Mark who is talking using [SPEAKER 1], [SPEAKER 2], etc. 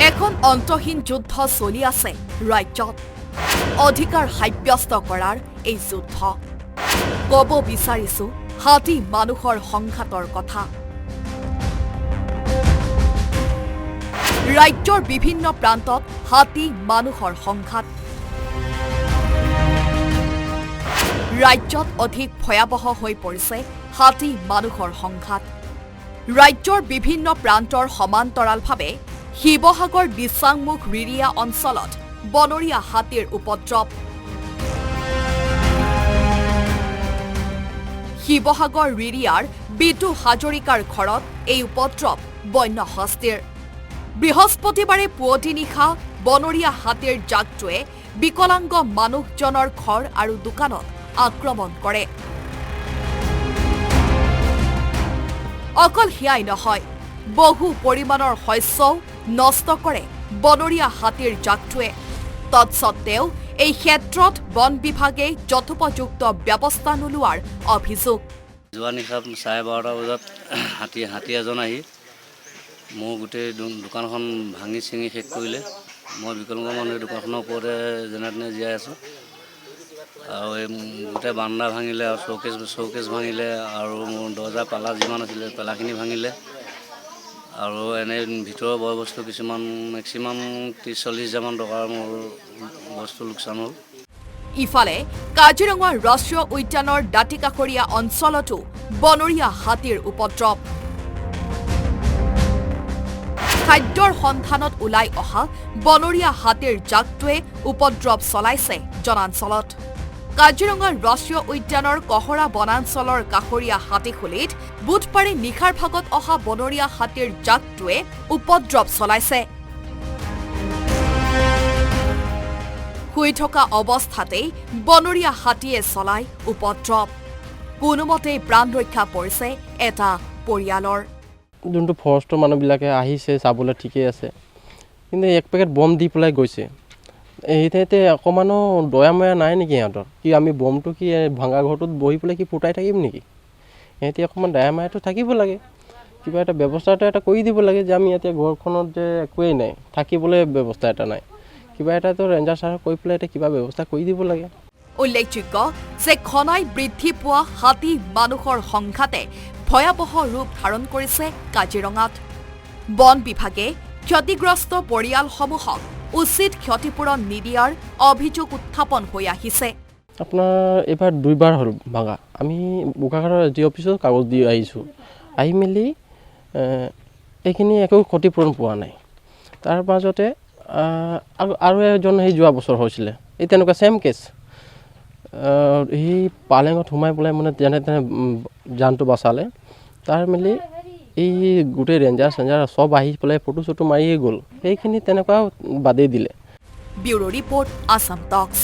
[SPEAKER 1] এখন অন্তহীন যুদ্ধ চলি আছে ৰাজ্যত অধিকাৰ সাব্যস্ত কৰাৰ এই যুদ্ধ ক'ব বিচাৰিছো হাতী মানুহৰ সংঘাতৰ কথা ৰাজ্যৰ বিভিন্ন প্ৰান্তত হাতী মানুহৰ সংঘাত ৰাজ্যত অধিক ভয়াবহ হৈ পৰিছে হাতী মানুহৰ সংঘাত ৰাজ্যৰ বিভিন্ন প্ৰান্তৰ সমান্তৰালভাৱে শিৱসাগৰ দিচাংমুখ ৰিৰিয়া অঞ্চলত বনৰীয়া হাতীৰ উপদ্ৰৱ শিৱসাগৰ ৰিৰিয়াৰ বিটু হাজৰিকাৰ ঘৰত এই উপদ্ৰৱ বন্য হস্তীৰ বৃহস্পতিবাৰে পুৱতি নিশা বনৰীয়া হাতীৰ জাকটোৱে বিকলাংগ মানুহজনৰ ঘৰ আৰু দোকানত আক্ৰমণ কৰে অকল হিয়াই নহয় বহু পৰিমাণৰ শস্যও নষ্ট কৰে বনৰীয়া হাতীৰ জাকটোৱে তৎসত্ত্বেও এই ক্ষেত্ৰত বন বিভাগে যথোপযুক্ত ব্যৱস্থা নোলোৱাৰ অভিযোগ
[SPEAKER 2] যোৱা নিশা 12:30 বজাত হাতী এজন আহি মোৰ গোটেই দোকানখন ভাঙি চিঙি শেষ কৰিলে মই বিকলাংগ মানুহৰ দোকানখনৰ ওপৰতে যেনে তেনে জীয়াই আছোঁ আৰু এই গোটেই বান্দা ভাঙিলে আৰু চৌকেছ ভাঙিলে আৰু মোৰ দৰ্জা পালা যিমান আছিলে পালাখিনি ভাঙিলে আৰু এনে ভিতৰৰ বয় বস্তু কিছুমান মেক্সিমাম 30-40 হাজাৰমান টকাৰ মোৰ বস্তু লোকচান হ'ল
[SPEAKER 1] ইফালে কাজিৰঙা ৰাষ্ট্ৰীয় উদ্যানৰ দাঁতিকাষৰীয়া অঞ্চলতো বনৰীয়া হাতীৰ উপদ্ৰৱ খাদ্যৰ সন্ধানত ওলাই অহা বনৰীয়া হাতীৰ জাকটোৱে উপদ্ৰৱ চলাইছে জনাঞ্চলত কাজিৰঙা ৰাষ্ট্ৰীয় উদ্যানৰ কহৰা বনাঞ্চলৰ কাষৰীয়া হাতীখুলিত বুধবাৰে নিশাৰ ভাগত অহা বনৰীয়া হাতীৰ জাকটোৱে উপদ্ৰৱ চলাইছে শুই থকা অৱস্থাতেই বনৰীয়া হাতীয়ে চলাই উপদ্ৰৱ কোনোমতেই প্ৰাণ ৰক্ষা পৰিছে এটা পৰিয়ালৰ
[SPEAKER 3] যোনটো ফৰেষ্টৰ মানুহবিলাকে আহিছে চাবলৈ ঠিকেই আছে কিন্তু এক পেকেট বম দি পেলাই গৈছে এইতে অকণমানো দয়াময়া নাই নেকি সিহঁতৰ কি আমি বমটো কি ভাঙা ঘৰটোত বহি পেলাই কি ফুটাই থাকিম নেকি সিহঁতি অকণমান দয়াময়াটো থাকিব লাগে কিবা এটা ব্যৱস্থা এটা কৰি দিব লাগে যে আমি এতিয়া ঘৰখনত যে একোৱেই নাই থাকিবলৈ ব্যৱস্থা এটা নাই কিবা এটাতো ৰেঞ্জাৰ ছাৰক কৈ পেলাই এটা কিবা ব্যৱস্থা কৰি দিব লাগে
[SPEAKER 1] উল্লেখযোগ্য যে ঘনাই বৃদ্ধি পোৱা হাতী মানুহৰ সংঘাতে ভয়াবহ ৰূপ ধাৰণ কৰিছে কাজিৰঙাত বন বিভাগে ক্ষতিগ্ৰস্ত পৰিয়ালসমূহক উচিত ক্ষতিপূৰণ নিদিয়াৰ অভিযোগ উত্থাপন হৈ আহিছে
[SPEAKER 3] আপোনাৰ এবাৰ 2বাৰ হ'ল ভাঙা আমি বোকাখাতৰ জি অফিচত কাগজ দি আহিছোঁ আহি মেলি এইখিনি একো ক্ষতিপূৰণ পোৱা নাই তাৰ মাজতে আৰু এজন সেই যোৱা বছৰ হৈছিলে এই তেনেকুৱা ছেম কেছ সেই পালেঙত সোমাই পেলাই মানে যেনে তেনে জানটো বচালে তাৰ মেলি এই গোটেই ৰেঞ্জাৰ চব আহি পেলাই ফটো চটো মাৰিয়ে গ'ল সেইখিনি তেনেকুৱা বাদেই দিলে
[SPEAKER 1] ব্যুৰো ৰিপৰ্ট আসাম টক্স